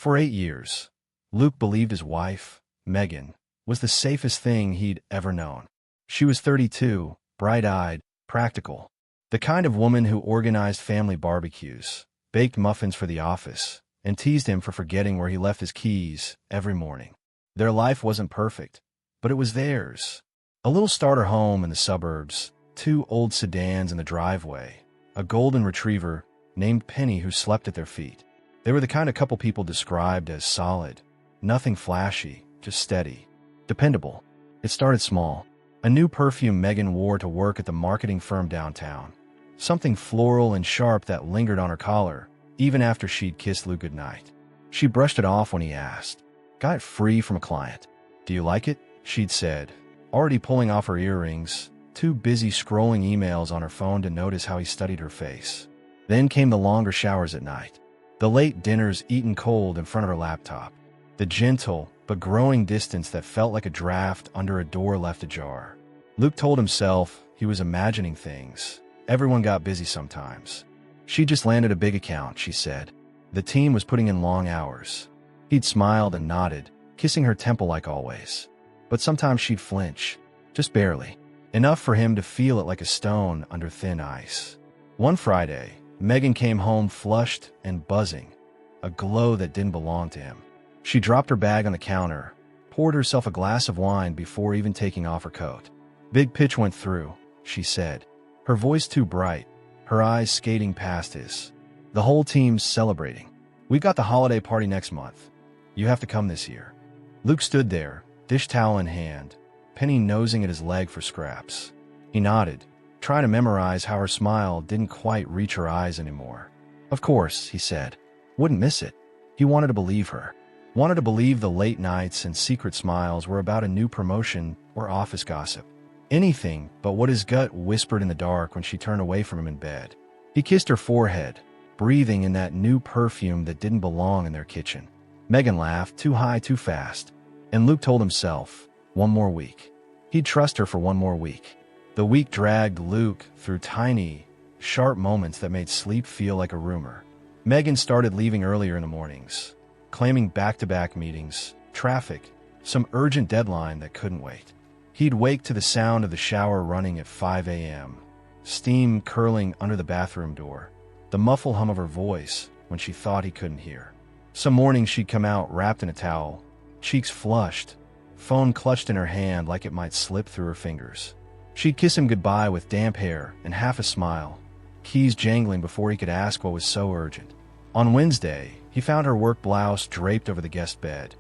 For 8 years, Luke believed his wife, Megan, was the safest thing he'd ever known. She was 32, bright-eyed, practical. The kind of woman who organized family barbecues, baked muffins for the office, and teased him for forgetting where he left his keys every morning. Their life wasn't perfect, but it was theirs. A little starter home in the suburbs, 2 old sedans in the driveway, a golden retriever named Penny who slept at their feet. They were the kind of couple people described as solid. Nothing flashy, just steady. Dependable. It started small. A new perfume Megan wore to work at the marketing firm downtown. Something floral and sharp that lingered on her collar, even after she'd kissed Luke goodnight. She brushed it off when he asked. Got it free from a client. Do you like it? She'd said, already pulling off her earrings, too busy scrolling emails on her phone to notice how he studied her face. Then came the longer showers at night. The late dinners eaten cold in front of her laptop. The gentle but growing distance that felt like a draft under a door left ajar. Luke told himself he was imagining things. Everyone got busy sometimes. She just landed a big account, she said. The team was putting in long hours. He'd smiled and nodded, kissing her temple like always. But sometimes she'd flinch, just barely. Enough for him to feel it like a stone under thin ice. One Friday, Megan came home flushed and buzzing, a glow that didn't belong to him. She dropped her bag on the counter, poured herself a glass of wine before even taking off her coat. Big pitch went through, she said, her voice too bright, her eyes skating past his. The whole team's celebrating. We've got the holiday party next month. You have to come this year. Luke stood there, dish towel in hand, Penny nosing at his leg for scraps. He nodded, trying to memorize how her smile didn't quite reach her eyes anymore. Of course, he said. Wouldn't miss it. He wanted to believe her. Wanted to believe the late nights and secret smiles were about a new promotion or office gossip. Anything but what his gut whispered in the dark when she turned away from him in bed. He kissed her forehead, breathing in that new perfume that didn't belong in their kitchen. Megan laughed, too high, too fast. And Luke told himself, one more week. He'd trust her for one more week. The week dragged Luke through tiny, sharp moments that made sleep feel like a rumor. Megan started leaving earlier in the mornings, claiming back-to-back meetings, traffic, some urgent deadline that couldn't wait. He'd wake to the sound of the shower running at 5 a.m., steam curling under the bathroom door, the muffled hum of her voice when she thought he couldn't hear. Some mornings she'd come out wrapped in a towel, cheeks flushed, phone clutched in her hand like it might slip through her fingers. She'd kiss him goodbye with damp hair and half a smile, keys jangling before he could ask what was so urgent. On Wednesday, he found her work blouse draped over the guest bed.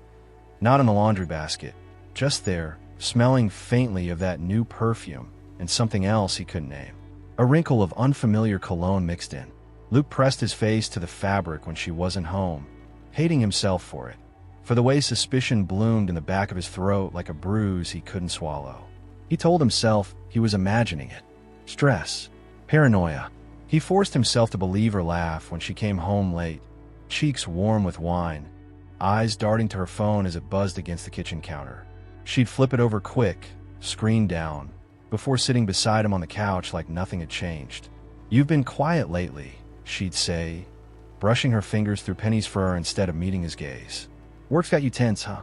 Not in the laundry basket, just there, smelling faintly of that new perfume and something else he couldn't name. A wrinkle of unfamiliar cologne mixed in. Luke pressed his face to the fabric when she wasn't home, hating himself for it, for the way suspicion bloomed in the back of his throat like a bruise he couldn't swallow. He told himself he was imagining it. Stress. Paranoia. He forced himself to believe her laugh when she came home late, cheeks warm with wine, eyes darting to her phone as it buzzed against the kitchen counter. She'd flip it over quick, screen down, before sitting beside him on the couch like nothing had changed. You've been quiet lately, she'd say, brushing her fingers through Penny's fur instead of meeting his gaze. Work's got you tense, huh?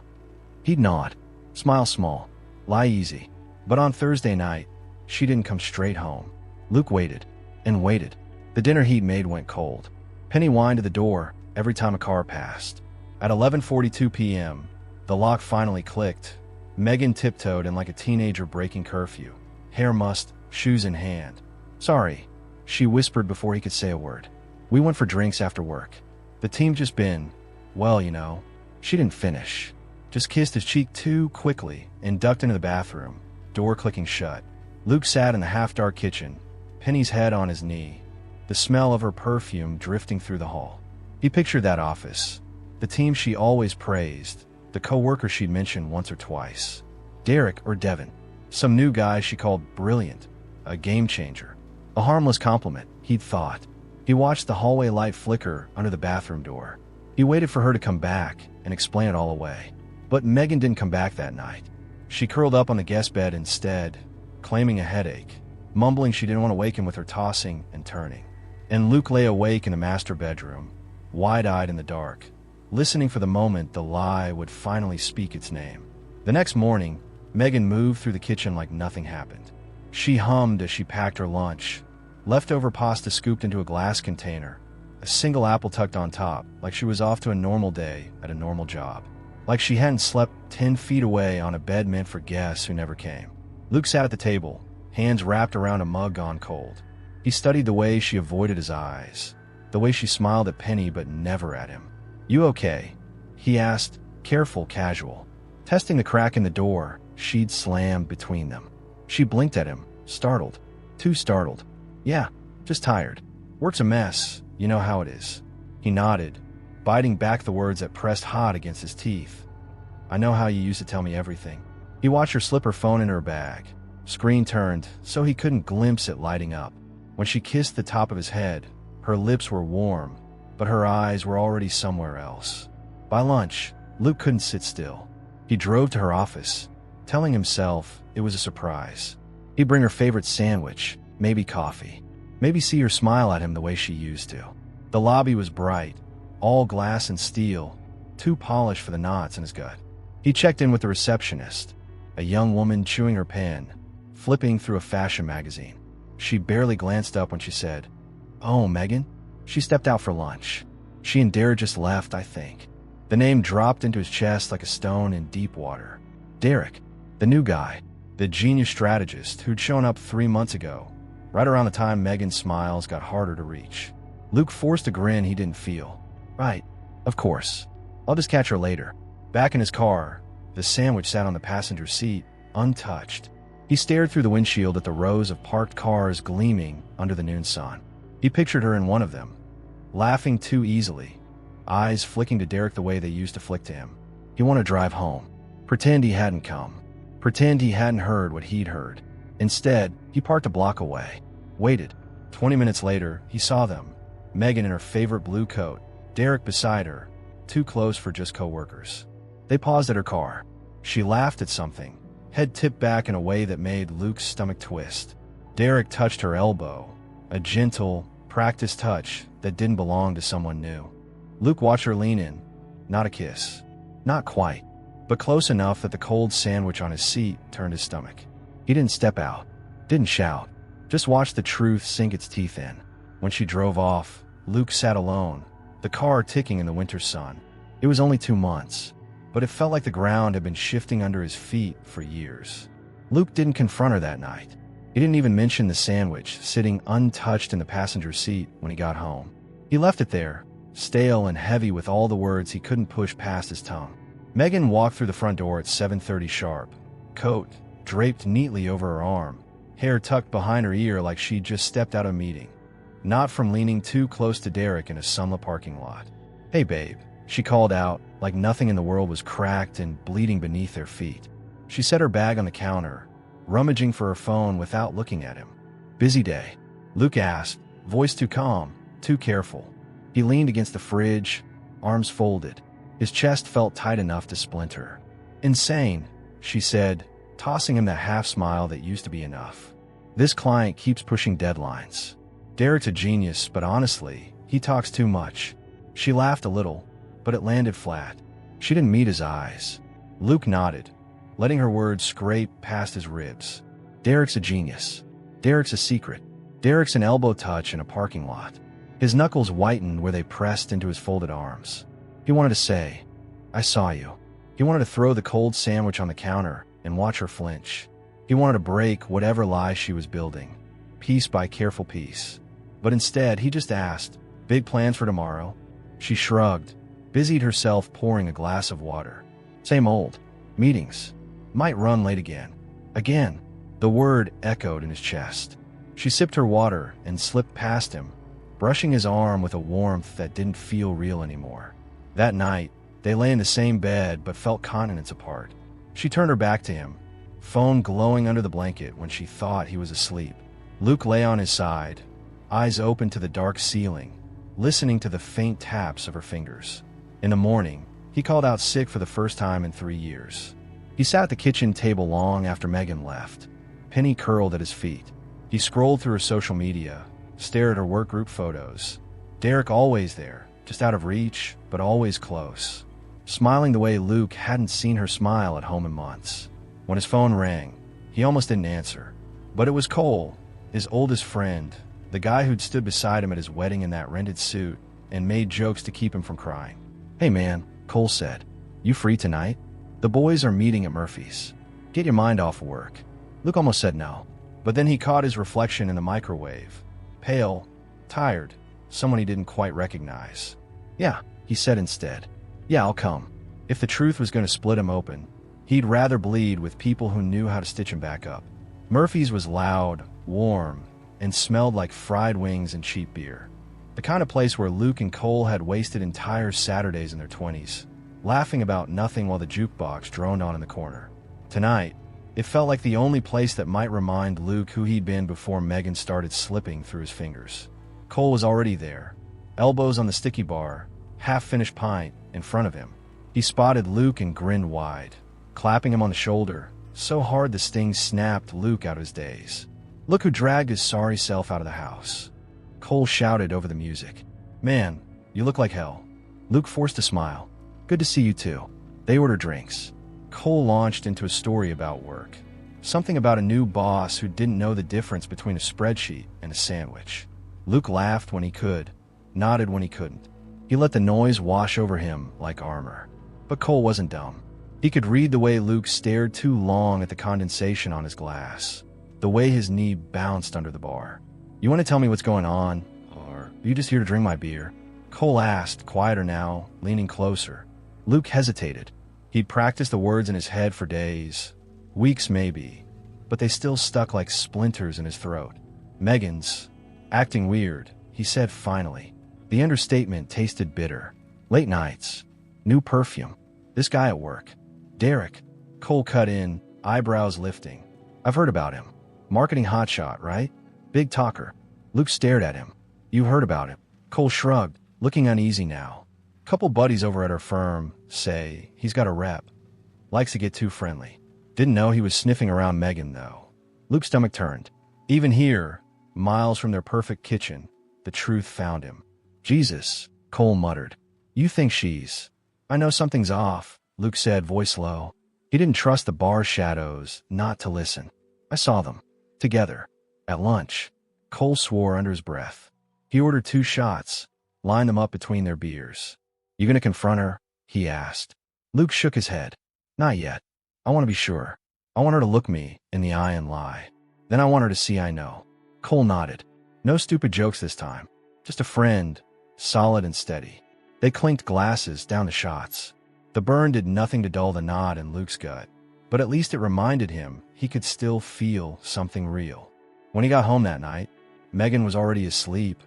He'd nod, smile small, lie easy. But on Thursday night, she didn't come straight home. Luke waited and waited. The dinner he'd made went cold. Penny whined at the door every time a car passed. At 11:42 p.m., the lock finally clicked. Megan tiptoed in like a teenager breaking curfew, hair mussed, shoes in hand. Sorry, she whispered before he could say a word. We went for drinks after work. The team just been, well, you know. She didn't finish. Just kissed his cheek too quickly and ducked into the bathroom, door clicking shut. Luke sat in the half-dark kitchen, Penny's head on his knee, the smell of her perfume drifting through the hall. He pictured that office, the team she always praised, the co-worker she'd mentioned once or twice. Derek or Devin, some new guy she called brilliant, a game changer. A harmless compliment, he'd thought. He watched the hallway light flicker under the bathroom door. He waited for her to come back and explain it all away. But Megan didn't come back that night. She curled up on the guest bed instead, claiming a headache, mumbling she didn't want to wake him with her tossing and turning. And Luke lay awake in the master bedroom, wide-eyed in the dark, listening for the moment the lie would finally speak its name. The next morning, Megan moved through the kitchen like nothing happened. She hummed as she packed her lunch, leftover pasta scooped into a glass container, a single apple tucked on top, like she was off to a normal day at a normal job. Like she hadn't slept 10 feet away on a bed meant for guests who never came. Luke sat at the table, hands wrapped around a mug gone cold. He studied the way she avoided his eyes, the way she smiled at Penny but never at him. "You okay?" he asked, careful, casual. Testing the crack in the door she'd slammed between them. She blinked at him, startled. Too startled. "Yeah, just tired. Work's a mess, you know how it is." He nodded, biting back the words that pressed hot against his teeth. "I know how you used to tell me everything." He watched her slip her phone in her bag. Screen turned so he couldn't glimpse it lighting up. When she kissed the top of his head, her lips were warm, but her eyes were already somewhere else. By lunch, Luke couldn't sit still. He drove to her office, telling himself it was a surprise. He'd bring her favorite sandwich, maybe coffee, maybe see her smile at him the way she used to. The lobby was bright, all glass and steel, too polished for the knots in his gut. He checked in with the receptionist, a young woman chewing her pen, flipping through a fashion magazine. She barely glanced up when she said, "Oh, Megan?" She stepped out for lunch. She and Derek just left, I think. The name dropped into his chest like a stone in deep water. Derek, the new guy, the genius strategist who'd shown up 3 months ago, right around the time Megan's smiles got harder to reach. Luke forced a grin he didn't feel. "Right, of course. I'll just catch her later." Back in his car, the sandwich sat on the passenger seat, untouched. He stared through the windshield at the rows of parked cars gleaming under the noon sun. He pictured her in one of them, laughing too easily, eyes flicking to Derek the way they used to flick to him. He wanted to drive home, pretend he hadn't come, pretend he hadn't heard what he'd heard. Instead, he parked a block away, waited. 20 minutes later, he saw them, Megan in her favorite blue coat, Derek beside her, too close for just co-workers. They paused at her car. She laughed at something, head tipped back in a way that made Luke's stomach twist. Derek touched her elbow, a gentle, practiced touch that didn't belong to someone new. Luke watched her lean in. Not a kiss. Not quite, but close enough that the cold sandwich on his seat turned his stomach. He didn't step out, didn't shout, just watched the truth sink its teeth in. When she drove off, Luke sat alone, the car ticking in the winter sun. It was only 2 months, but it felt like the ground had been shifting under his feet for years. Luke didn't confront her that night. He didn't even mention the sandwich sitting untouched in the passenger seat when he got home. He left it there, stale and heavy with all the words he couldn't push past his tongue. Megan walked through the front door at 7:30 sharp, coat draped neatly over her arm, hair tucked behind her ear like she'd just stepped out of a meeting, not from leaning too close to Derek in a sunlit parking lot. "Hey, babe," she called out, like nothing in the world was cracked and bleeding beneath their feet. She set her bag on the counter, rummaging for her phone without looking at him. "Busy day?" Luke asked, voice too calm, too careful. He leaned against the fridge, arms folded. His chest felt tight enough to splinter. "Insane," she said, tossing him that half smile that used to be enough. "This client keeps pushing deadlines. Derek's a genius, but honestly, he talks too much." She laughed a little, but it landed flat. She didn't meet his eyes. Luke nodded, letting her words scrape past his ribs. "Derek's a genius. Derek's a secret. Derek's an elbow touch in a parking lot." His knuckles whitened where they pressed into his folded arms. He wanted to say, "I saw you." He wanted to throw the cold sandwich on the counter and watch her flinch. He wanted to break whatever lie she was building, piece by careful piece. But instead, he just asked, "Big plans for tomorrow?" She shrugged, busied herself pouring a glass of water. "Same old. Meetings. Might run late again." Again, the word echoed in his chest. She sipped her water and slipped past him, brushing his arm with a warmth that didn't feel real anymore. That night, they lay in the same bed but felt continents apart. She turned her back to him, phone glowing under the blanket when she thought he was asleep. Luke lay on his side, eyes open to the dark ceiling, listening to the faint taps of her fingers. In the morning, he called out sick for the first time in 3 years. He sat at the kitchen table long after Megan left, Penny curled at his feet. He scrolled through her social media, stared at her work group photos. Derek always there, just out of reach, but always close. Smiling the way Luke hadn't seen her smile at home in months. When his phone rang, he almost didn't answer. But it was Cole, his oldest friend, the guy who'd stood beside him at his wedding in that rented suit and made jokes to keep him from crying. "Hey man," Cole said. "You free tonight? The boys are meeting at Murphy's. Get your mind off work." Luke almost said no, but then he caught his reflection in the microwave. Pale, tired, someone he didn't quite recognize. "Yeah," he said instead. "Yeah, I'll come." If the truth was going to split him open, he'd rather bleed with people who knew how to stitch him back up. Murphy's was loud, warm, and smelled like fried wings and cheap beer. The kind of place where Luke and Cole had wasted entire Saturdays in their 20s, laughing about nothing while the jukebox droned on in the corner. Tonight, it felt like the only place that might remind Luke who he'd been before Megan started slipping through his fingers. Cole was already there, elbows on the sticky bar, half-finished pint in front of him. He spotted Luke and grinned wide, clapping him on the shoulder, so hard the sting snapped Luke out of his daze. "Look who dragged his sorry self out of the house." Cole shouted over the music. "Man, you look like hell." Luke forced a smile. "Good to see you too." They ordered drinks. Cole launched into a story about work. Something about a new boss who didn't know the difference between a spreadsheet and a sandwich. Luke laughed when he could, nodded when he couldn't. He let the noise wash over him like armor. But Cole wasn't dumb. He could read the way Luke stared too long at the condensation on his glass, the way his knee bounced under the bar. "You want to tell me what's going on, or are you just here to drink my beer?" Cole asked, quieter now, leaning closer. Luke hesitated. He'd practiced the words in his head for days, weeks maybe, but they still stuck like splinters in his throat. "Megan's acting weird," he said finally. The understatement tasted bitter. "Late nights. New perfume. This guy at work. Derek." Cole cut in, eyebrows lifting. "I've heard about him. Marketing hotshot, right? Big talker." Luke stared at him. "You heard about him?" Cole shrugged, looking uneasy now. "Couple buddies over at our firm say he's got a rep. Likes to get too friendly. Didn't know he was sniffing around Megan, though." Luke's stomach turned. Even here, miles from their perfect kitchen, the truth found him. "Jesus," Cole muttered. "You think she's—" "I know something's off," Luke said, voice low. He didn't trust the bar shadows not to listen. "I saw them. Together. At lunch." Cole swore under his breath. He ordered 2 shots, lined them up between their beers. "You gonna confront her?" he asked. Luke shook his head. "Not yet. I want to be sure. I want her to look me in the eye and lie. Then I want her to see I know." Cole nodded. "No stupid jokes this time. Just a friend, solid and steady." They clinked glasses down the shots. The burn did nothing to dull the knot in Luke's gut, but at least it reminded him he could still feel something real. When he got home that night, Megan was already asleep,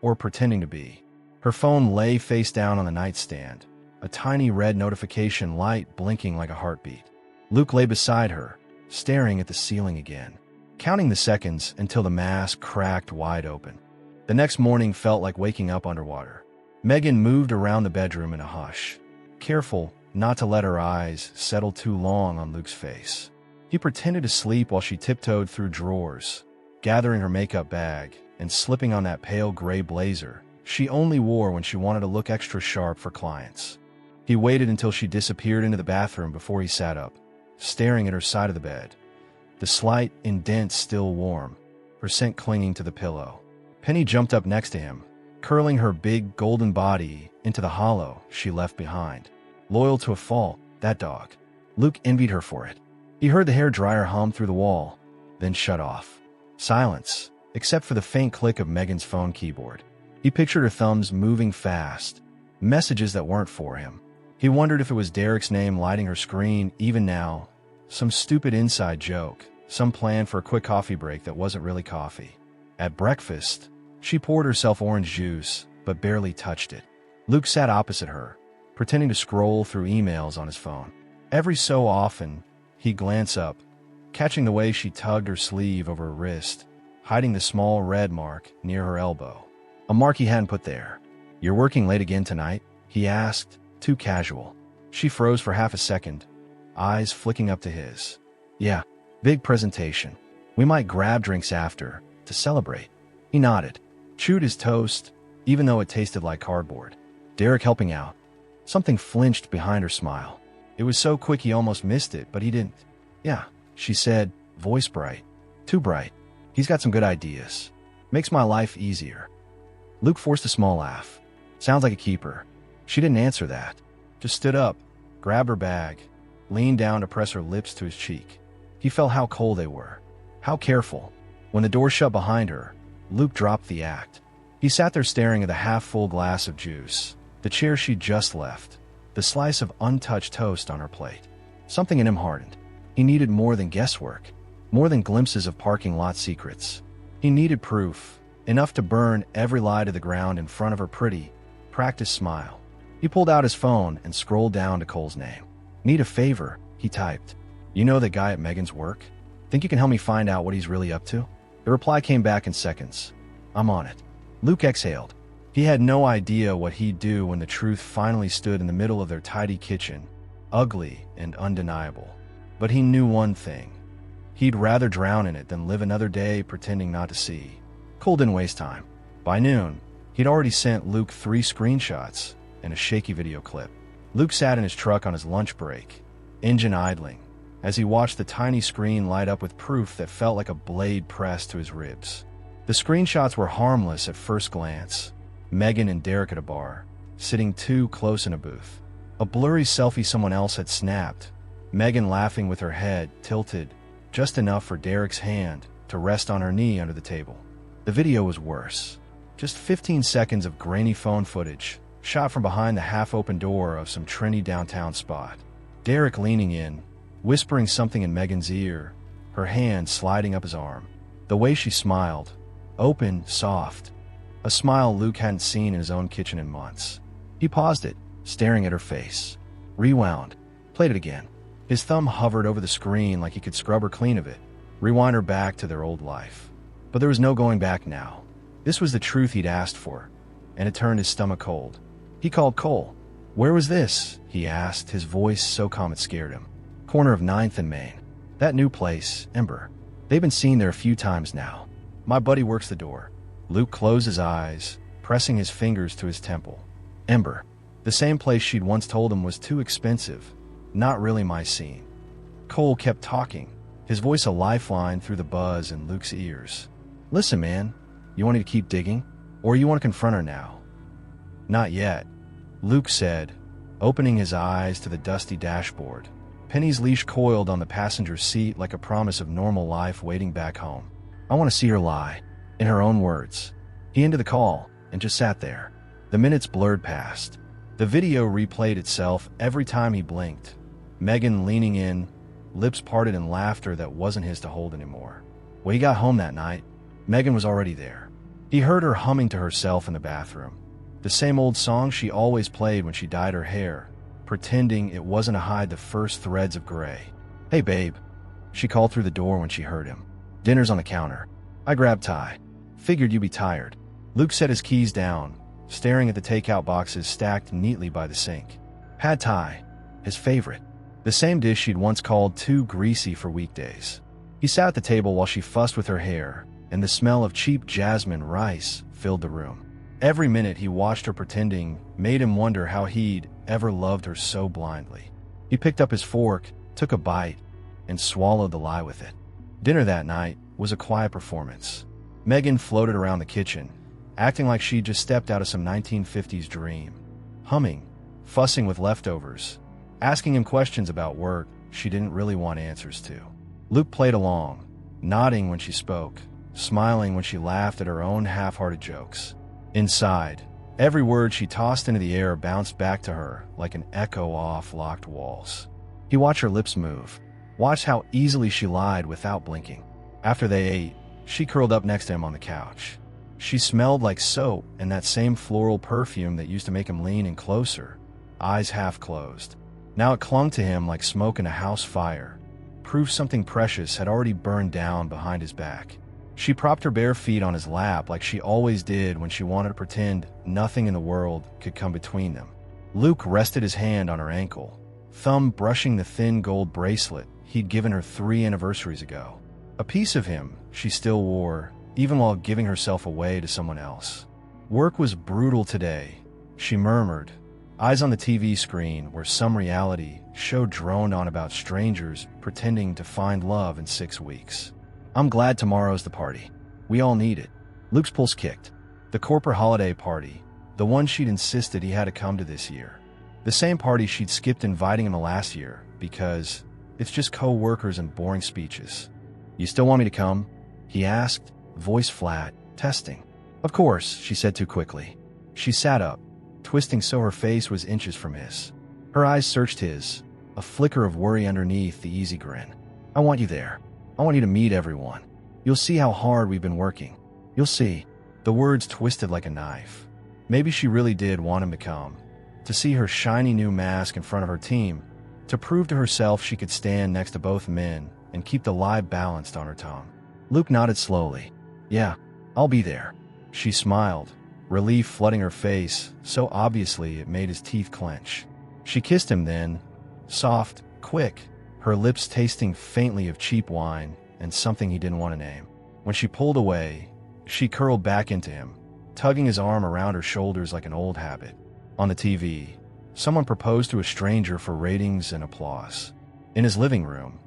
or pretending to be. Her phone lay face down on the nightstand, a tiny red notification light blinking like a heartbeat. Luke lay beside her, staring at the ceiling again, counting the seconds until the mask cracked wide open. The next morning felt like waking up underwater. Megan moved around the bedroom in a hush, careful not to let her eyes settle too long on Luke's face. He pretended to sleep while she tiptoed through drawers, gathering her makeup bag and slipping on that pale gray blazer she only wore when she wanted to look extra sharp for clients. He waited until she disappeared into the bathroom before he sat up, staring at her side of the bed, the slight indent still warm, her scent clinging to the pillow. Penny jumped up next to him, curling her big golden body into the hollow she left behind. Loyal to a fault, that dog. Luke envied her for it. He heard the hairdryer hum through the wall, then shut off. Silence, except for the faint click of Megan's phone keyboard. He pictured her thumbs moving fast, messages that weren't for him. He wondered if it was Derek's name lighting her screen even now, some stupid inside joke, some plan for a quick coffee break that wasn't really coffee. At breakfast, she poured herself orange juice, but barely touched it. Luke sat opposite her, pretending to scroll through emails on his phone. Every so often, he'd glance up, catching the way she tugged her sleeve over her wrist, hiding the small red mark near her elbow. A mark he hadn't put there. "You're working late again tonight?" he asked, too casual. She froze for half a second, eyes flicking up to his. "Yeah, big presentation. We might grab drinks after, to celebrate." He nodded, chewed his toast, even though it tasted like cardboard. Derek helping out. Something flinched behind her smile. It was so quick he almost missed it, but he didn't. Yeah, she said, voice bright. Too bright. He's got some good ideas. Makes my life easier. Luke forced a small laugh. Sounds like a keeper. She didn't answer that. Just stood up, grabbed her bag, leaned down to press her lips to his cheek. He felt how cold they were. How careful. When the door shut behind her, Luke dropped the act. He sat there staring at the half-full glass of juice, the chair she'd just left, the slice of untouched toast on her plate. Something in him hardened. He needed more than guesswork, more than glimpses of parking lot secrets. He needed proof, enough to burn every lie to the ground in front of her pretty, practiced smile. He pulled out his phone and scrolled down to Cole's name. Need a favor, he typed. You know that guy at Megan's work? Think you can help me find out what he's really up to? The reply came back in seconds. I'm on it. Luke exhaled. He had no idea what he'd do when the truth finally stood in the middle of their tidy kitchen, ugly and undeniable. But he knew one thing. He'd rather drown in it than live another day pretending not to see. Cole didn't waste time. By noon, he'd already sent Luke 3 screenshots and a shaky video clip. Luke sat in his truck on his lunch break, engine idling, as he watched the tiny screen light up with proof that felt like a blade pressed to his ribs. The screenshots were harmless at first glance. Megan and Derek at a bar, sitting too close in a booth. A blurry selfie someone else had snapped. Megan laughing with her head tilted just enough for Derek's hand to rest on her knee under the table. The video was worse. Just 15 seconds of grainy phone footage, shot from behind the half-open door of some trendy downtown spot. Derek leaning in, whispering something in Megan's ear, her hand sliding up his arm. The way she smiled, open, soft. A smile Luke hadn't seen in his own kitchen in months. He paused it, staring at her face. Rewound. Played it again. His thumb hovered over the screen like he could scrub her clean of it, rewind her back to their old life. But there was no going back now. This was the truth he'd asked for, and it turned his stomach cold. He called Cole. Where was this? He asked, his voice so calm it scared him. Corner of 9th and Main. That new place, Ember. They've been seen there a few times now. My buddy works the door. Luke closed his eyes, pressing his fingers to his temple. Ember. The same place she'd once told him was too expensive. Not really my scene. Cole kept talking, his voice a lifeline through the buzz in Luke's ears. Listen, man. You want me to keep digging? Or you want to confront her now? Not yet, Luke said, opening his eyes to the dusty dashboard. Penny's leash coiled on the passenger seat like a promise of normal life waiting back home. I want to see her lie, in her own words. He ended the call and just sat there. The minutes blurred past. The video replayed itself every time he blinked. Megan leaning in, lips parted in laughter that wasn't his to hold anymore. When he got home that night, Megan was already there. He heard her humming to herself in the bathroom. The same old song she always played when she dyed her hair, pretending it wasn't to hide the first threads of gray. Hey, babe. She called through the door when she heard him. Dinner's on the counter. I grabbed Ty. Figured you'd be tired. Luke set his keys down, staring at the takeout boxes stacked neatly by the sink. Pad Thai, his favorite. The same dish she'd once called too greasy for weekdays. He sat at the table while she fussed with her hair, and the smell of cheap jasmine rice filled the room. Every minute he watched her pretending made him wonder how he'd ever loved her so blindly. He picked up his fork, took a bite, and swallowed the lie with it. Dinner that night was a quiet performance. Megan floated around the kitchen, acting like she'd just stepped out of some 1950s dream. Humming, fussing with leftovers, asking him questions about work she didn't really want answers to. Luke played along, nodding when she spoke, smiling when she laughed at her own half-hearted jokes. Inside, every word she tossed into the air bounced back to her like an echo off locked walls. He watched her lips move, watched how easily she lied without blinking. After they ate, she curled up next to him on the couch. She smelled like soap and that same floral perfume that used to make him lean in closer, eyes half closed. Now it clung to him like smoke in a house fire, proof something precious had already burned down behind his back. She propped her bare feet on his lap like she always did when she wanted to pretend nothing in the world could come between them. Luke rested his hand on her ankle, thumb brushing the thin gold bracelet he'd given her 3 anniversaries ago. A piece of him she still wore, even while giving herself away to someone else. Work was brutal today, she murmured, eyes on the TV screen where some reality show droned on about strangers pretending to find love in 6 weeks. I'm glad tomorrow's the party. We all need it. Luke's pulse kicked. The corporate holiday party, the one she'd insisted he had to come to this year. The same party she'd skipped inviting him to last year because it's just co-workers and boring speeches. You still want me to come? He asked, voice flat, testing. Of course, she said too quickly. She sat up, twisting so her face was inches from his. Her eyes searched his, a flicker of worry underneath the easy grin. I want you there. I want you to meet everyone. You'll see how hard we've been working. You'll see. The words twisted like a knife. Maybe she really did want him to come, to see her shiny new mask in front of her team, to prove to herself she could stand next to both men and keep the lie balanced on her tongue. Luke nodded slowly. Yeah, I'll be there. She smiled, relief flooding her face so obviously it made his teeth clench. She kissed him then, soft, quick, her lips tasting faintly of cheap wine and something he didn't want to name. When she pulled away, she curled back into him, tugging his arm around her shoulders like an old habit. On the TV, someone proposed to a stranger for ratings and applause. In his living room,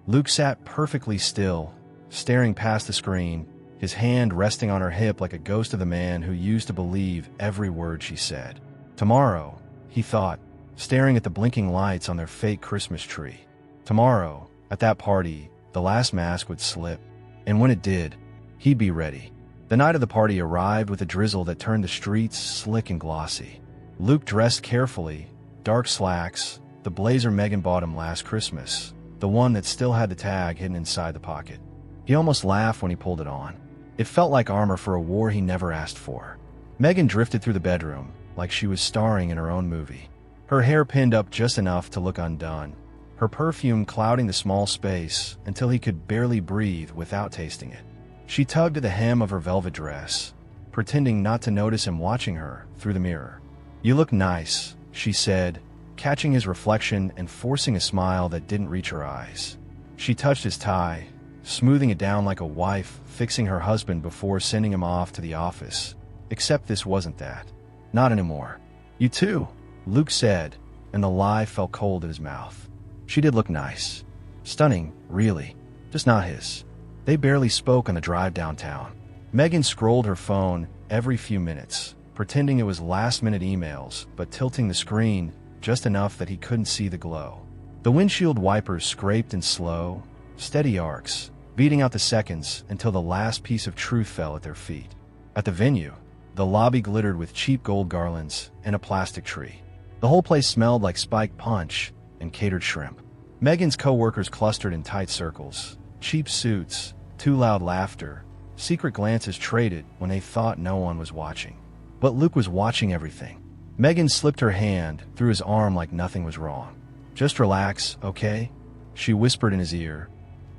Luke sat perfectly still, staring past the screen, his hand resting on her hip like a ghost of the man who used to believe every word she said. Tomorrow, he thought, staring at the blinking lights on their fake Christmas tree. Tomorrow, at that party, the last mask would slip, and when it did, he'd be ready. The night of the party arrived with a drizzle that turned the streets slick and glossy. Luke dressed carefully, dark slacks, the blazer Megan bought him last Christmas, the one that still had the tag hidden inside the pocket. He almost laughed when he pulled it on. It felt like armor for a war he never asked for. Megan drifted through the bedroom, like she was starring in her own movie. Her hair pinned up just enough to look undone, her perfume clouding the small space until he could barely breathe without tasting it. She tugged at the hem of her velvet dress, pretending not to notice him watching her through the mirror. You look nice, she said, catching his reflection and forcing a smile that didn't reach her eyes. She touched his tie, smoothing it down like a wife fixing her husband before sending him off to the office. Except this wasn't that. Not anymore. You too, Luke said, and the lie felt cold in his mouth. She did look nice. Stunning, really. Just not his. They barely spoke on the drive downtown. Megan scrolled her phone every few minutes, pretending it was last-minute emails, but tilting the screen just enough that he couldn't see the glow. The windshield wipers scraped in slow, steady arcs, beating out the seconds until the last piece of truth fell at their feet. At the venue, the lobby glittered with cheap gold garlands and a plastic tree. The whole place smelled like spiked punch and catered shrimp. Megan's co-workers clustered in tight circles, cheap suits, too loud laughter, secret glances traded when they thought no one was watching. But Luke was watching everything. Megan slipped her hand through his arm like nothing was wrong. Just relax, okay? She whispered in his ear,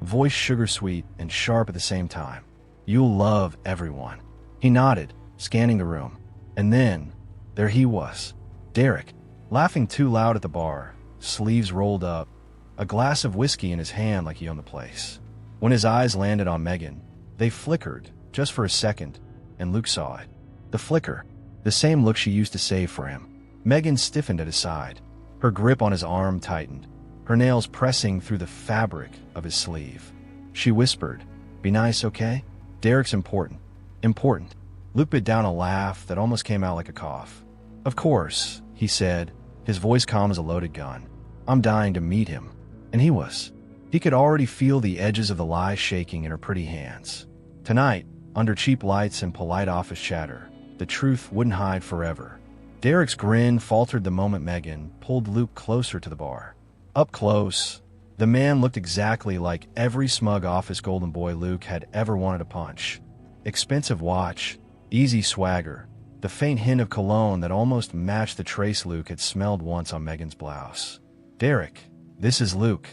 voice sugar-sweet and sharp at the same time. You'll love everyone. He nodded, scanning the room. And then, there he was, Derek, laughing too loud at the bar, sleeves rolled up, a glass of whiskey in his hand like he owned the place. When his eyes landed on Megan, they flickered, just for a second, and Luke saw it. The flicker, the same look she used to save for him. Megan stiffened at his side. Her grip on his arm tightened, her nails pressing through the fabric of his sleeve. She whispered, be nice, okay? Derek's important. Important. Luke bit down a laugh that almost came out like a cough. Of course, he said, his voice calm as a loaded gun. I'm dying to meet him. And he was. He could already feel the edges of the lie shaking in her pretty hands. Tonight, under cheap lights and polite office chatter, the truth wouldn't hide forever. Derek's grin faltered the moment Megan pulled Luke closer to the bar. Up close, the man looked exactly like every smug office golden boy Luke had ever wanted to punch. Expensive watch, easy swagger, the faint hint of cologne that almost matched the trace Luke had smelled once on Megan's blouse. Derek, this is Luke,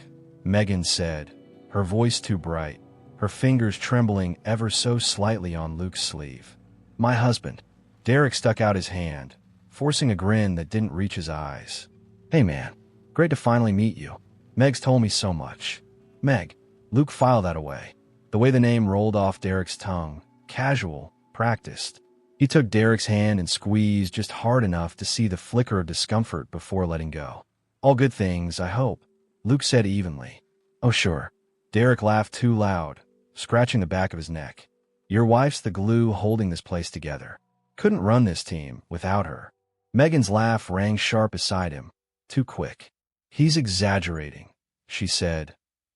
Megan said, her voice too bright, her fingers trembling ever so slightly on Luke's sleeve. My husband. Derek stuck out his hand, forcing a grin that didn't reach his eyes. Hey man, great to finally meet you. Meg's told me so much. Meg. Luke filed that away. The way the name rolled off Derek's tongue, casual, practiced. He took Derek's hand and squeezed just hard enough to see the flicker of discomfort before letting go. "All good things, I hope," Luke said evenly. "Oh, sure." Derek laughed too loud, scratching the back of his neck. "Your wife's the glue holding this place together. Couldn't run this team without her." Megan's laugh rang sharp beside him, too quick. "He's exaggerating," she said,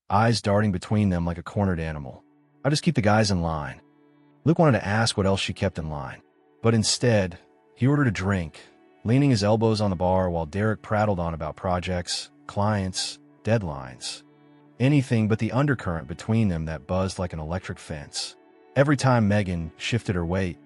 eyes darting between them like a cornered animal. "I just keep the guys in line." Luke wanted to ask what else she kept in line, but instead, he ordered a drink, leaning his elbows on the bar while Derek prattled on about projects, clients, deadlines. Anything but the undercurrent between them that buzzed like an electric fence. Every time Megan shifted her weight,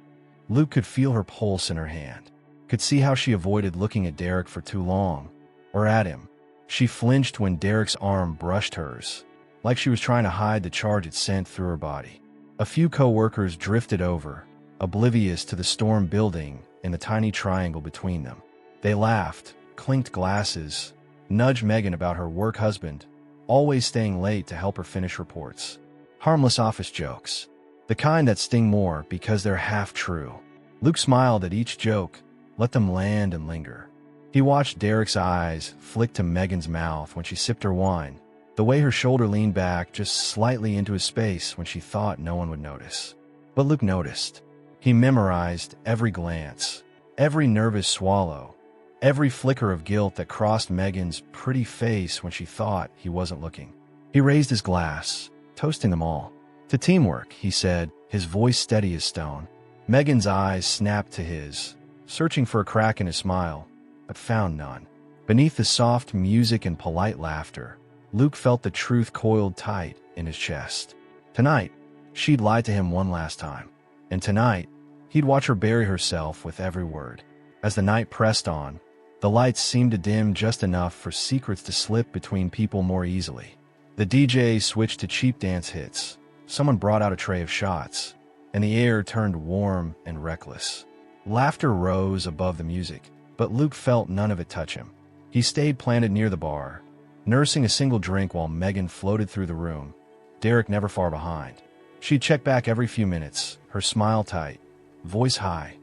Luke could feel her pulse in her hand, could see how she avoided looking at Derek for too long, or at him. She flinched when Derek's arm brushed hers, like she was trying to hide the charge it sent through her body. A few co-workers drifted over, oblivious to the storm building and the tiny triangle between them. They laughed, clinked glasses, nudged Megan about her work husband, always staying late to help her finish reports. Harmless office jokes. The kind that sting more because they're half true. Luke smiled at each joke, let them land and linger. He watched Derek's eyes flick to Megan's mouth when she sipped her wine, the way her shoulder leaned back just slightly into his space when she thought no one would notice. But Luke noticed. He memorized every glance, every nervous swallow, every flicker of guilt that crossed Megan's pretty face when she thought he wasn't looking. He raised his glass, toasting them all. "To teamwork," he said, his voice steady as stone. Megan's eyes snapped to his, searching for a crack in his smile, but found none. Beneath the soft music and polite laughter, Luke felt the truth coiled tight in his chest. Tonight, she'd lied to him one last time. And tonight, he'd watch her bury herself with every word. As the night pressed on, the lights seemed to dim just enough for secrets to slip between people more easily. The DJ switched to cheap dance hits. Someone brought out a tray of shots, and the air turned warm and reckless. Laughter rose above the music, but Luke felt none of it touch him. He stayed planted near the bar, nursing a single drink while Megan floated through the room, Derek never far behind. She'd check back every few minutes, her smile tight, voice high.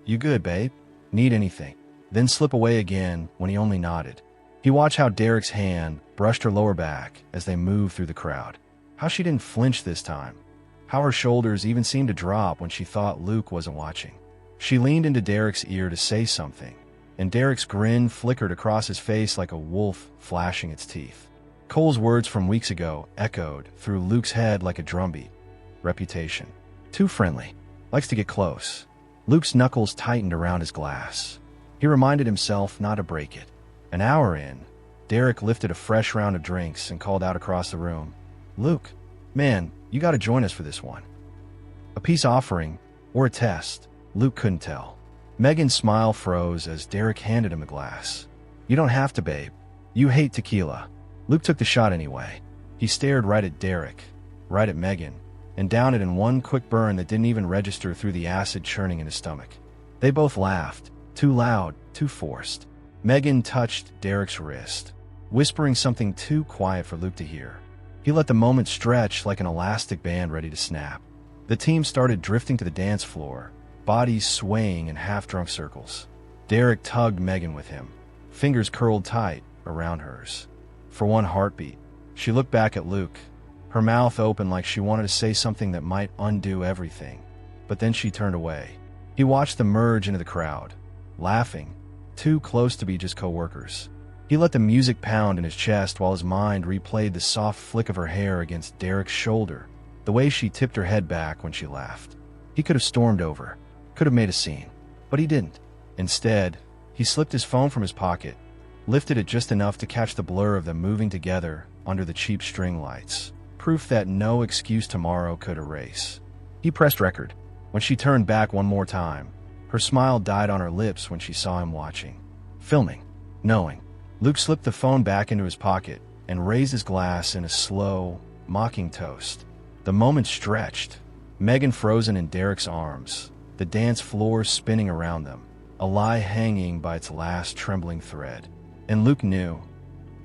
"You good, babe? Need anything?" Then slip away again when he only nodded. He watched how Derek's hand brushed her lower back as they moved through the crowd. How she didn't flinch this time. How her shoulders even seemed to drop when she thought Luke wasn't watching. She leaned into Derek's ear to say something, and Derek's grin flickered across his face like a wolf flashing its teeth. Cole's words from weeks ago echoed through Luke's head like a drumbeat. Reputation. Too friendly. Likes to get close. Luke's knuckles tightened around his glass. He reminded himself not to break it. An hour in, Derek lifted a fresh round of drinks and called out across the room, "Luke, man, you gotta join us for this one." A peace offering, or a test, Luke couldn't tell. Megan's smile froze as Derek handed him a glass. "You don't have to, babe. You hate tequila." Luke took the shot anyway. He stared right at Derek, right at Megan, and downed it in one quick burn that didn't even register through the acid churning in his stomach. They both laughed, too loud, too forced. Megan touched Derek's wrist, whispering something too quiet for Luke to hear. He let the moment stretch like an elastic band ready to snap. The team started drifting to the dance floor, bodies swaying in half-drunk circles. Derek tugged Megan with him, fingers curled tight around hers. For one heartbeat, she looked back at Luke, her mouth open like she wanted to say something that might undo everything. But then she turned away. He watched them merge into the crowd, laughing, too close to be just co-workers. He let the music pound in his chest while his mind replayed the soft flick of her hair against Derek's shoulder, the way she tipped her head back when she laughed. He could have stormed over, could have made a scene, but he didn't. Instead, he slipped his phone from his pocket, lifted it just enough to catch the blur of them moving together under the cheap string lights, proof that no excuse tomorrow could erase. He pressed record. When she turned back one more time, her smile died on her lips when she saw him watching, filming, knowing. Luke slipped the phone back into his pocket and raised his glass in a slow, mocking toast. The moment stretched, Megan frozen in Derek's arms, the dance floor spinning around them, a lie hanging by its last trembling thread. And Luke knew,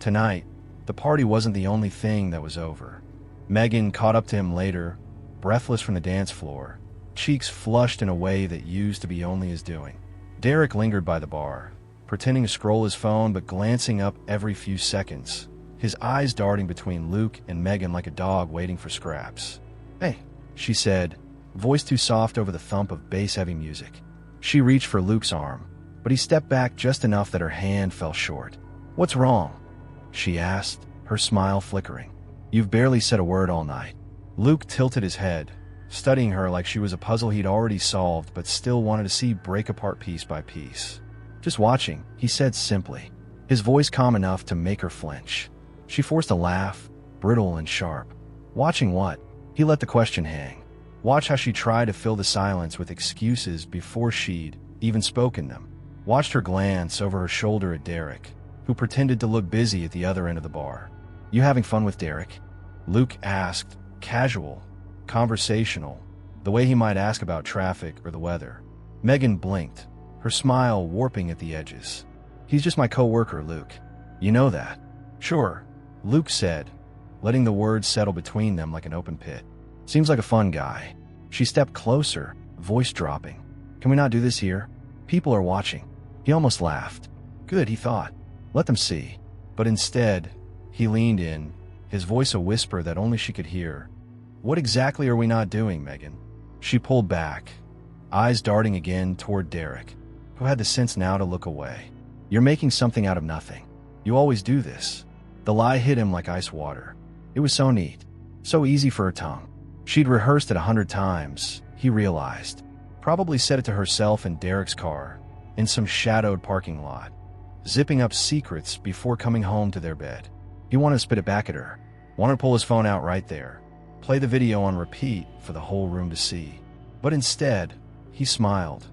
tonight, the party wasn't the only thing that was over. Megan caught up to him later, breathless from the dance floor, cheeks flushed in a way that used to be only his doing. Derek lingered by the bar, pretending to scroll his phone but glancing up every few seconds, his eyes darting between Luke and Megan like a dog waiting for scraps. "Hey," she said, voice too soft over the thump of bass-heavy music. She reached for Luke's arm, but he stepped back just enough that her hand fell short. "What's wrong?" she asked, her smile flickering. "You've barely said a word all night." Luke tilted his head, studying her like she was a puzzle he'd already solved but still wanted to see break apart piece by piece. "Just watching," he said simply, his voice calm enough to make her flinch. She forced a laugh, brittle and sharp. "Watching what?" He let the question hang. Watch how she tried to fill the silence with excuses before she'd even spoken them. Watched her glance over her shoulder at Derek, who pretended to look busy at the other end of the bar. "You having fun with Derek?" Luke asked, casual, conversational, the way he might ask about traffic or the weather. Megan blinked, her smile warping at the edges. "He's just my co-worker, Luke. You know that." "Sure," Luke said, letting the words settle between them like an open pit. "Seems like a fun guy." She stepped closer, voice dropping. "Can we not do this here? People are watching." He almost laughed. Good, he thought. Let them see. But instead, he leaned in, his voice a whisper that only she could hear. "What exactly are we not doing, Megan?" She pulled back, eyes darting again toward Derek, who had the sense now to look away. "You're making something out of nothing. You always do this." The lie hit him like ice water. It was so neat, so easy for her tongue. She'd rehearsed it 100 times, he realized. Probably said it to herself in Derek's car, in some shadowed parking lot, zipping up secrets before coming home to their bed. He wanted to spit it back at her, wanted to pull his phone out right there, play the video on repeat for the whole room to see. But instead, he smiled,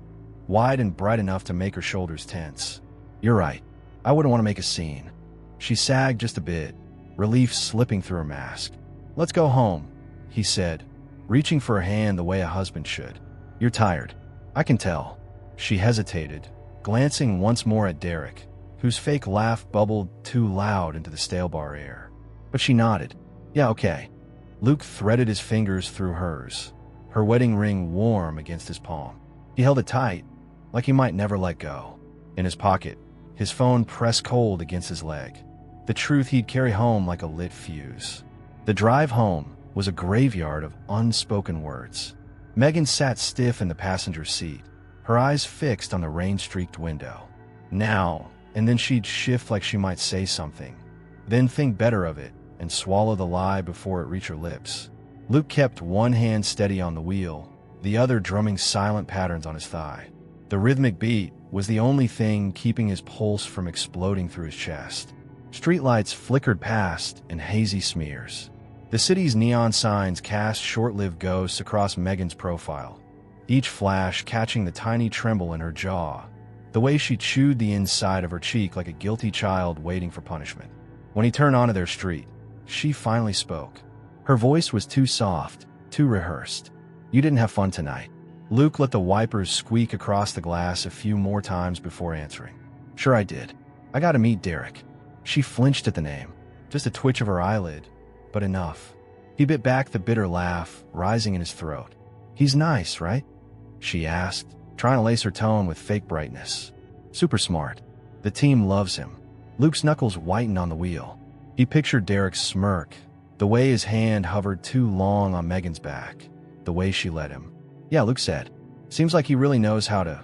wide and bright enough to make her shoulders tense. "You're right. I wouldn't want to make a scene." She sagged just a bit, relief slipping through her mask. "Let's go home," he said, reaching for her hand the way a husband should. "You're tired. I can tell." She hesitated, glancing once more at Derek, whose fake laugh bubbled too loud into the stale bar air. But she nodded. "Yeah, okay." Luke threaded his fingers through hers, her wedding ring warm against his palm. He held it tight, like he might never let go. In his pocket, his phone pressed cold against his leg. The truth he'd carry home like a lit fuse. The drive home was a graveyard of unspoken words. Megan sat stiff in the passenger seat, her eyes fixed on the rain-streaked window. Now and then she'd shift like she might say something, then think better of it and swallow the lie before it reached her lips. Luke kept one hand steady on the wheel, the other drumming silent patterns on his thigh. The rhythmic beat was the only thing keeping his pulse from exploding through his chest. Streetlights flickered past in hazy smears. The city's neon signs cast short-lived ghosts across Megan's profile, each flash catching the tiny tremble in her jaw, the way she chewed the inside of her cheek like a guilty child waiting for punishment. When he turned onto their street, she finally spoke. Her voice was too soft, too rehearsed. "You didn't have fun tonight." Luke let the wipers squeak across the glass a few more times before answering. "Sure I did. I got to meet Derek." She flinched at the name, just a twitch of her eyelid, but enough. He bit back the bitter laugh rising in his throat. "He's nice, right?" she asked, trying to lace her tone with fake brightness. "Super smart. The team loves him." Luke's knuckles whitened on the wheel. He pictured Derek's smirk, the way his hand hovered too long on Megan's back, the way she let him. "Yeah," Luke said. "Seems like he really knows how to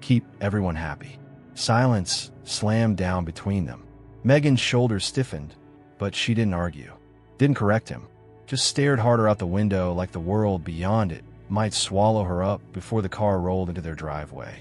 keep everyone happy." Silence slammed down between them. Megan's shoulders stiffened, but she didn't argue, didn't correct him, just stared harder out the window like the world beyond it might swallow her up before the car rolled into their driveway.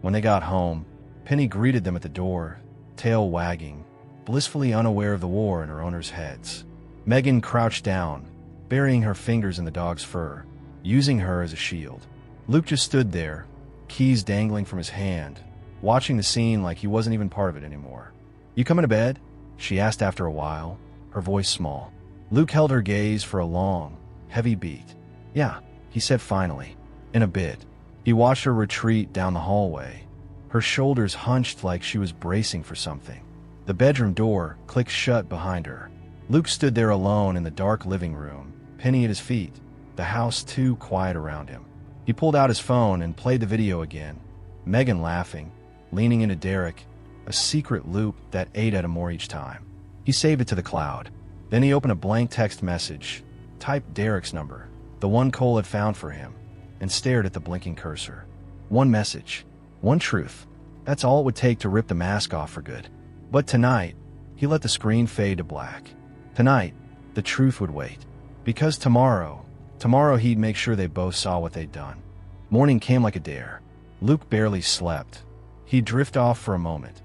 When they got home, Penny greeted them at the door, tail wagging, blissfully unaware of the war in her owner's heads. Megan crouched down, burying her fingers in the dog's fur, using her as a shield. Luke just stood there, keys dangling from his hand, watching the scene like he wasn't even part of it anymore. "You coming to bed?" she asked after a while, her voice small. Luke held her gaze for a long, heavy beat. "Yeah," he said finally. In a bit, he watched her retreat down the hallway, her shoulders hunched like she was bracing for something. The bedroom door clicked shut behind her. Luke stood there alone in the dark living room, Penny at his feet, the house too quiet around him. He pulled out his phone and played the video again. Megan laughing, leaning into Derek, a secret loop that ate at him more each time. He saved it to the cloud. Then he opened a blank text message, typed Derek's number, the one Cole had found for him, and stared at the blinking cursor. One message, one truth. That's all it would take to rip the mask off for good. But tonight, he let the screen fade to black. Tonight, the truth would wait. Because tomorrow he'd make sure they both saw what they'd done. Morning came like a dare. Luke barely slept. He'd drift off for a moment,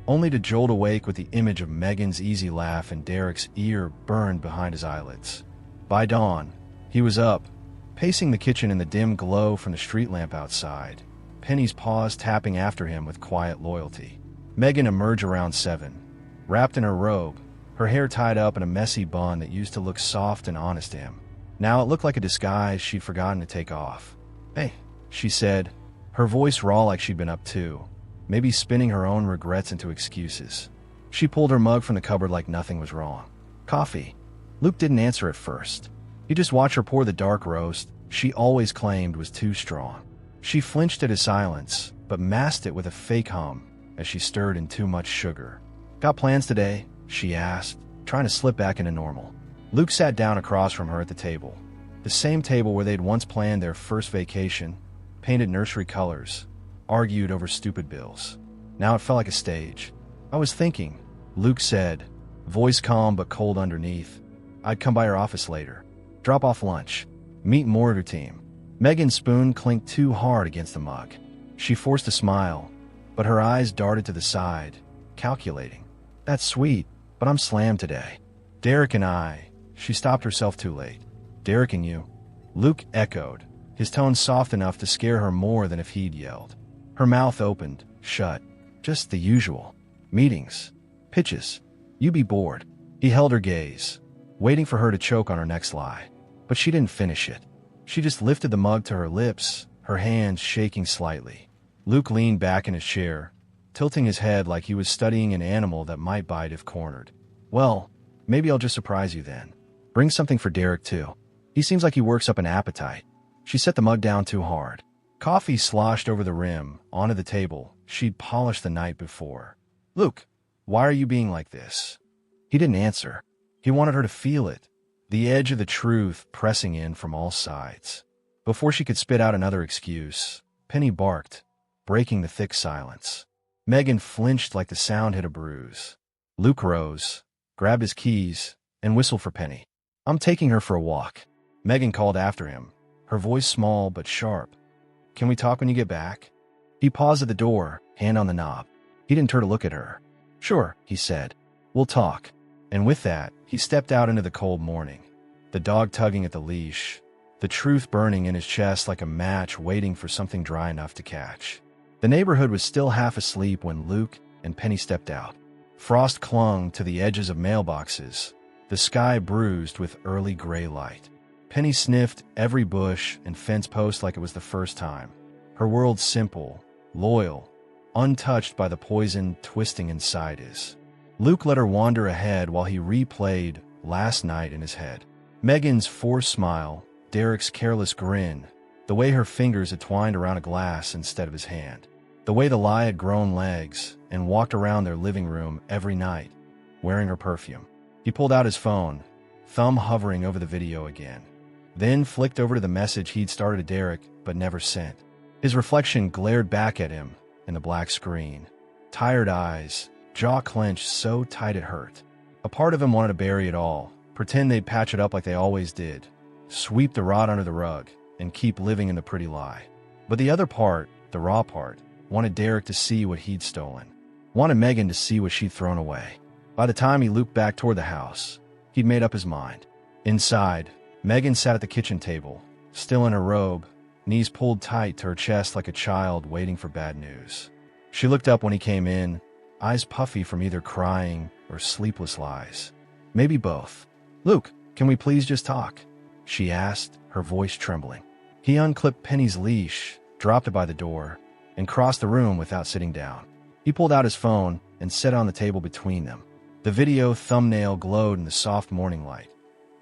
only to jolt awake with the image of Megan's easy laugh and Derek's ear burned behind his eyelids. By dawn, he was up, pacing the kitchen in the dim glow from the street lamp outside, Penny's paws tapping after him with quiet loyalty. Megan emerged around 7, wrapped in her robe, her hair tied up in a messy bun that used to look soft and honest to him. Now it looked like a disguise she'd forgotten to take off. "Hey," she said, her voice raw like she'd been up too, maybe spinning her own regrets into excuses. She pulled her mug from the cupboard like nothing was wrong. "Coffee." Luke didn't answer at first. He just watched her pour the dark roast she always claimed was too strong. She flinched at his silence, but masked it with a fake hum as she stirred in too much sugar. "Got plans today?" she asked, trying to slip back into normal. Luke sat down across from her at the table, the same table where they'd once planned their first vacation, painted nursery colors, argued over stupid bills. Now it felt like a stage. "I was thinking," Luke said, voice calm but cold underneath, "I'd come by your office later. Drop off lunch. Meet more of your team." Megan's spoon clinked too hard against the mug. She forced a smile, but her eyes darted to the side, calculating. "That's sweet, but I'm slammed today. Derek and I..." She stopped herself too late. "Derek and you?" Luke echoed, his tone soft enough to scare her more than if he'd yelled. Her mouth opened, shut. "Just the usual. Meetings. Pitches. You be bored." He held her gaze, waiting for her to choke on her next lie. But she didn't finish it. She just lifted the mug to her lips, her hands shaking slightly. Luke leaned back in his chair, tilting his head like he was studying an animal that might bite if cornered. "Well, maybe I'll just surprise you then. Bring something for Derek, too. He seems like he works up an appetite." She set the mug down too hard. Coffee sloshed over the rim, onto the table she'd polished the night before. "Luke, why are you being like this?" He didn't answer. He wanted her to feel it, the edge of the truth pressing in from all sides. Before she could spit out another excuse, Penny barked, breaking the thick silence. Megan flinched like the sound hit a bruise. Luke rose, grabbed his keys, and whistled for Penny. "I'm taking her for a walk," Megan called after him, her voice small but sharp. "Can we talk when you get back?" He paused at the door, hand on the knob. He didn't turn to look at her. "Sure," he said. "We'll talk." And with that, he stepped out into the cold morning, the dog tugging at the leash, the truth burning in his chest like a match waiting for something dry enough to catch. The neighborhood was still half asleep when Luke and Penny stepped out. Frost clung to the edges of mailboxes, the sky bruised with early gray light. Penny sniffed every bush and fence post like it was the first time. Her world simple, loyal, untouched by the poison twisting inside his. Luke let her wander ahead while he replayed last night in his head. Megan's forced smile, Derek's careless grin, the way her fingers had twined around a glass instead of his hand, the way the lie had grown legs and walked around their living room every night, wearing her perfume. He pulled out his phone, thumb hovering over the video again, then flicked over to the message he'd started to Derek but never sent. His reflection glared back at him in the black screen. Tired eyes, jaw clenched so tight it hurt. A part of him wanted to bury it all, pretend they'd patch it up like they always did, sweep the rot under the rug, and keep living in the pretty lie. But the other part, the raw part, wanted Derek to see what he'd stolen, wanted Megan to see what she'd thrown away. By the time he looped back toward the house, he'd made up his mind. Inside, Megan sat at the kitchen table, still in her robe, knees pulled tight to her chest like a child waiting for bad news. She looked up when he came in, eyes puffy from either crying or sleepless lies. Maybe both. "Luke, can we please just talk?" she asked, her voice trembling. He unclipped Penny's leash, dropped it by the door, and crossed the room without sitting down. He pulled out his phone and set it on the table between them. The video thumbnail glowed in the soft morning light.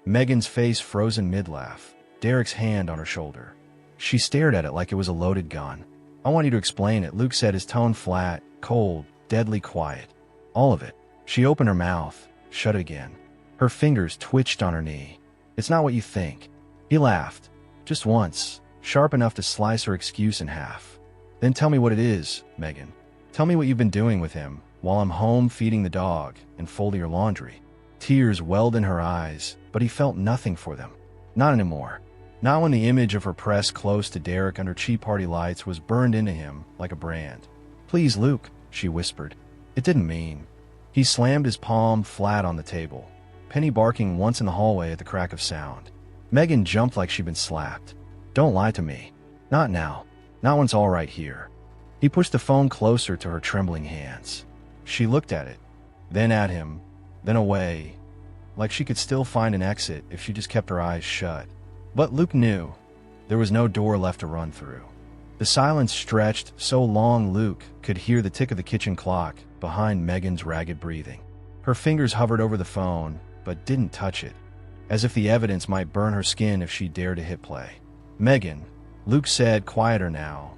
Megan's face frozen mid-laugh, Derek's hand on her shoulder. She stared at it like it was a loaded gun. "I want you to explain it," Luke said, his tone flat, cold, deadly quiet. "All of it." She opened her mouth, shut again. Her fingers twitched on her knee. "It's not what you think." He laughed. "Just once, sharp enough to slice her excuse in half." "Then tell me what it is, Megan. Tell me what you've been doing with him while I'm home feeding the dog and folding your laundry." Tears welled in her eyes, but he felt nothing for them. Not anymore. Not when the image of her pressed close to Derek under cheap party lights was burned into him like a brand. "Please, Luke," she whispered. "It didn't mean." He slammed his palm flat on the table, Penny barking once in the hallway at the crack of sound. Megan jumped like she'd been slapped. "Don't lie to me. Not now. Not when it's all right here." He pushed the phone closer to her trembling hands. She looked at it, then at him, then away, like she could still find an exit if she just kept her eyes shut. But Luke knew there was no door left to run through. The silence stretched so long Luke could hear the tick of the kitchen clock behind Megan's ragged breathing. Her fingers hovered over the phone, but didn't touch it, as if the evidence might burn her skin if she dared to hit play. "Megan," Luke said, quieter now,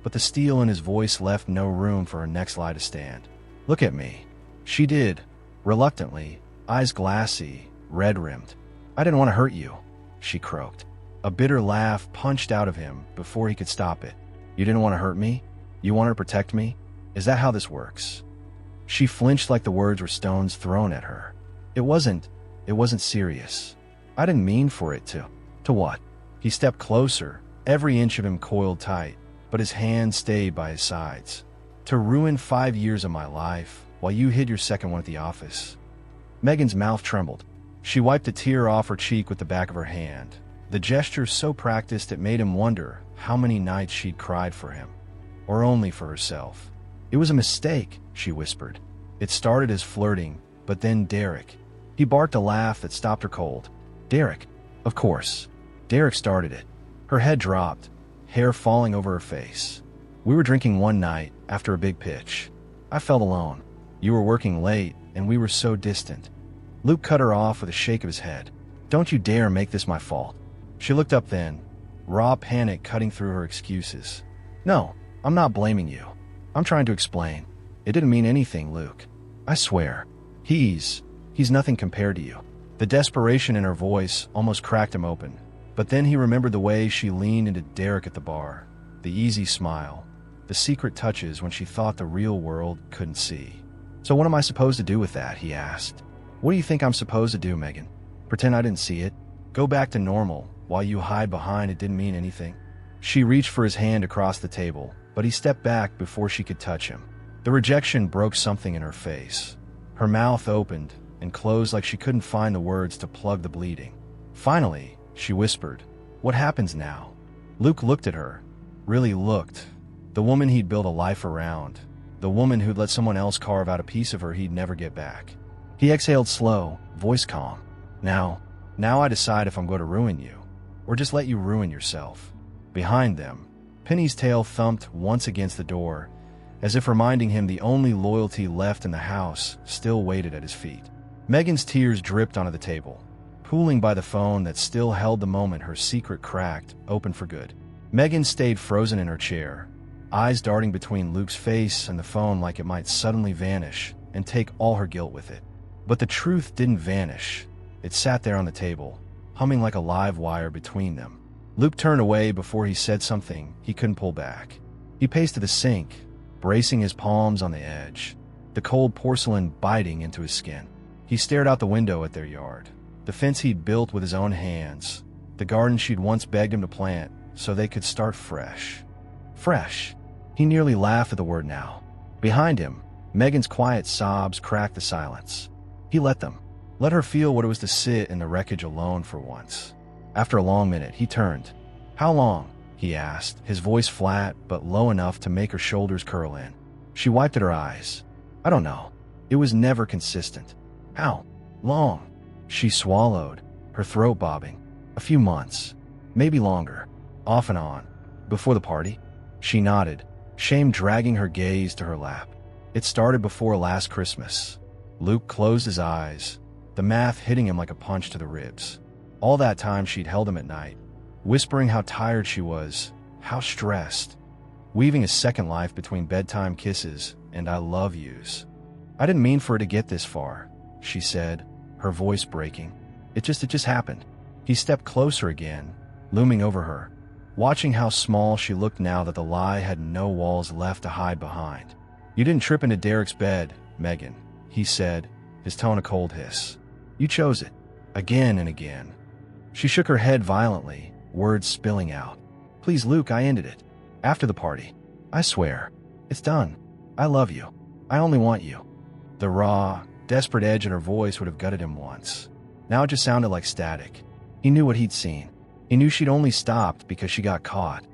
but the steel in his voice left no room for her next lie to stand. "Look at me." She did, reluctantly, eyes glassy, red-rimmed. "I didn't want to hurt you," she croaked. A bitter laugh punched out of him before he could stop it. "You didn't want to hurt me? You wanted to protect me? Is that how this works?" She flinched like the words were stones thrown at her. It wasn't serious. "I didn't mean for it to." "To what?" He stepped closer, every inch of him coiled tight, but his hands stayed by his sides. "To ruin 5 years of my life while you hid your second one at the office." Megan's mouth trembled. She wiped a tear off her cheek with the back of her hand, the gesture so practiced it made him wonder how many nights she'd cried for him, or only for herself. "It was a mistake," she whispered. "It started as flirting, but then Derek." He barked a laugh that stopped her cold. "Derek? Of course. Derek started it." Her head dropped, hair falling over her face. "We were drinking one night after a big pitch. I felt alone. You were working late, and we were so distant." Luke cut her off with a shake of his head. "Don't you dare make this my fault." She looked up then, raw panic cutting through her excuses. "No, I'm not blaming you. I'm trying to explain. It didn't mean anything, Luke. I swear. He's nothing compared to you." The desperation in her voice almost cracked him open. But then he remembered the way she leaned into Derek at the bar, the easy smile, the secret touches when she thought the real world couldn't see. "So what am I supposed to do with that?" he asked. "What do you think I'm supposed to do, Megan? Pretend I didn't see it? Go back to normal while you hide behind it didn't mean anything?" She reached for his hand across the table, but he stepped back before she could touch him. The rejection broke something in her face. Her mouth opened and closed like she couldn't find the words to plug the bleeding. Finally, she whispered, "What happens now?" Luke looked at her, really looked. The woman he'd built a life around, the woman who'd let someone else carve out a piece of her he'd never get back. He exhaled slow, voice calm. Now I decide if I'm going to ruin you, or just let you ruin yourself." Behind them, Penny's tail thumped once against the door, as if reminding him the only loyalty left in the house still waited at his feet. Megan's tears dripped onto the table, pooling by the phone that still held the moment her secret cracked open for good. Megan stayed frozen in her chair, eyes darting between Luke's face and the phone like it might suddenly vanish and take all her guilt with it. But the truth didn't vanish. It sat there on the table, humming like a live wire between them. Luke turned away before he said something he couldn't pull back. He paced to the sink, bracing his palms on the edge, the cold porcelain biting into his skin. He stared out the window at their yard, the fence he'd built with his own hands, the garden she'd once begged him to plant so they could start fresh. Fresh. He nearly laughed at the word now. Behind him, Megan's quiet sobs cracked the silence. He let them. Let her feel what it was to sit in the wreckage alone for once. After a long minute, he turned. "How long?" he asked, his voice flat but low enough to make her shoulders curl in. She wiped at her eyes. "I don't know. It was never consistent." "How long?" She swallowed, her throat bobbing. "A few months. Maybe longer. Off and on. Before the party?" She nodded, shame dragging her gaze to her lap. "It started before last Christmas." Luke closed his eyes, the math hitting him like a punch to the ribs. All that time she'd held him at night, whispering how tired she was, how stressed, weaving a second life between bedtime kisses and I love yous. "I didn't mean for it to get this far," she said, her voice breaking. It just happened." He stepped closer again, looming over her, watching how small she looked now that the lie had no walls left to hide behind. "You didn't trip into Derek's bed, Megan," he said, his tone a cold hiss. "You chose it, again and again." She shook her head violently, words spilling out. "Please, Luke, I ended it. After the party. I swear. It's done. I love you. I only want you." The raw, desperate edge in her voice would have gutted him once. Now it just sounded like static. He knew what he'd seen. He knew she'd only stopped because she got caught,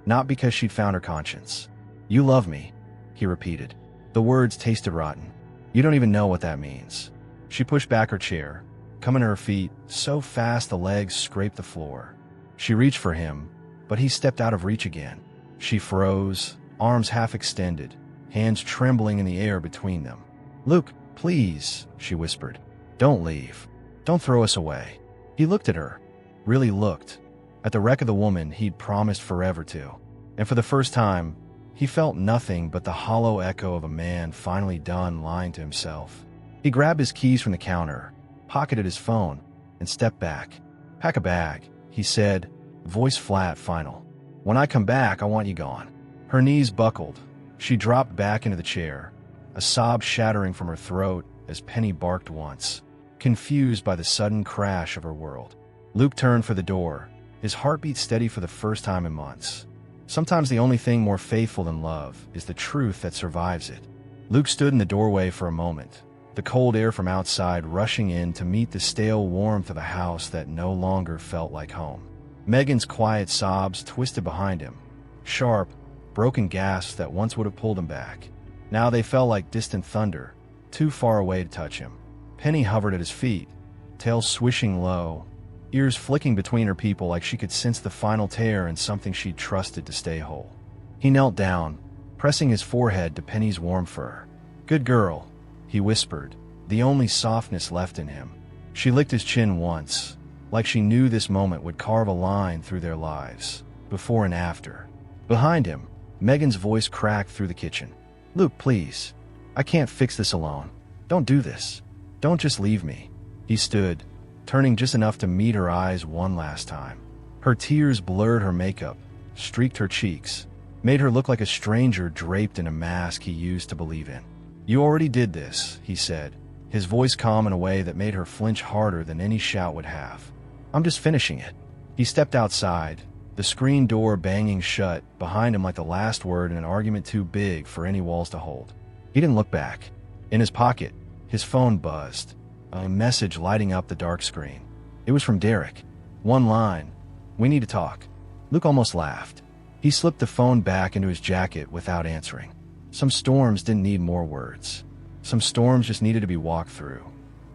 not because she'd found her conscience. "You love me," he repeated. The words tasted rotten. "You don't even know what that means." She pushed back her chair, coming to her feet so fast the legs scraped the floor. She reached for him, but he stepped out of reach again. She froze, arms half extended, hands trembling in the air between them. "Luke, please," she whispered. "Don't leave. Don't throw us away." He looked at her, really looked, at the wreck of the woman he'd promised forever to. And for the first time, he felt nothing but the hollow echo of a man finally done lying to himself. He grabbed his keys from the counter, pocketed his phone, and stepped back. "Pack a bag," he said, voice flat, final. "When I come back, I want you gone." Her knees buckled. She dropped back into the chair, a sob shattering from her throat as Penny barked once, confused by the sudden crash of her world. Luke turned for the door, his heartbeat steady for the first time in months. Sometimes the only thing more faithful than love is the truth that survives it. Luke stood in the doorway for a moment, the cold air from outside rushing in to meet the stale warmth of a house that no longer felt like home. Megan's quiet sobs twisted behind him, sharp, broken gasps that once would have pulled him back. Now they felt like distant thunder, too far away to touch him. Penny hovered at his feet, tail swishing low, ears flicking between her people like she could sense the final tear in something she'd trusted to stay whole. He knelt down, pressing his forehead to Penny's warm fur. "Good girl," he whispered, the only softness left in him. She licked his chin once, like she knew this moment would carve a line through their lives, before and after. Behind him, Megan's voice cracked through the kitchen. "Luke, please. I can't fix this alone. Don't do this. Don't just leave me." He stood, turning just enough to meet her eyes one last time. Her tears blurred her makeup, streaked her cheeks, made her look like a stranger draped in a mask he used to believe in. "You already did this," he said, his voice calm in a way that made her flinch harder than any shout would have. "I'm just finishing it." He stepped outside, the screen door banging shut behind him like the last word in an argument too big for any walls to hold. He didn't look back. In his pocket, his phone buzzed, a message lighting up the dark screen. It was from Derek. One line, "We need to talk." Luke almost laughed. He slipped the phone back into his jacket without answering. Some storms didn't need more words. Some storms just needed to be walked through.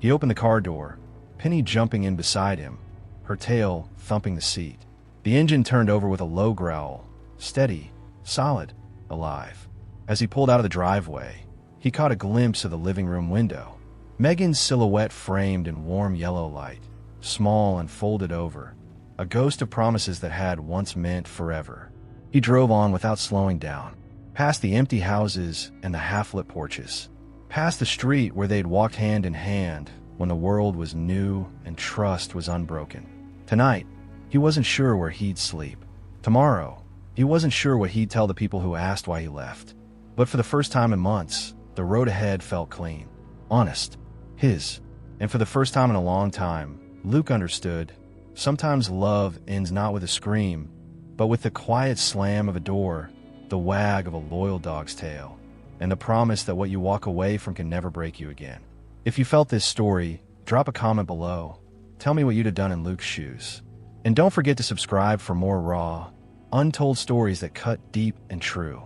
He opened the car door, Penny jumping in beside him, her tail thumping the seat. The engine turned over with a low growl, steady, solid, alive. As he pulled out of the driveway, he caught a glimpse of the living room window. Megan's silhouette framed in warm yellow light, small and folded over, a ghost of promises that had once meant forever. He drove on without slowing down, past the empty houses and the half-lit porches, past the street where they'd walked hand in hand when the world was new and trust was unbroken. Tonight, he wasn't sure where he'd sleep. Tomorrow, he wasn't sure what he'd tell the people who asked why he left. But for the first time in months, the road ahead felt clean, honest, his. And for the first time in a long time, Luke understood. Sometimes love ends not with a scream, but with the quiet slam of a door, the wag of a loyal dog's tail, and the promise that what you walk away from can never break you again. If you felt this story, drop a comment below. Tell me what you'd have done in Luke's shoes. And don't forget to subscribe for more raw, untold stories that cut deep and true.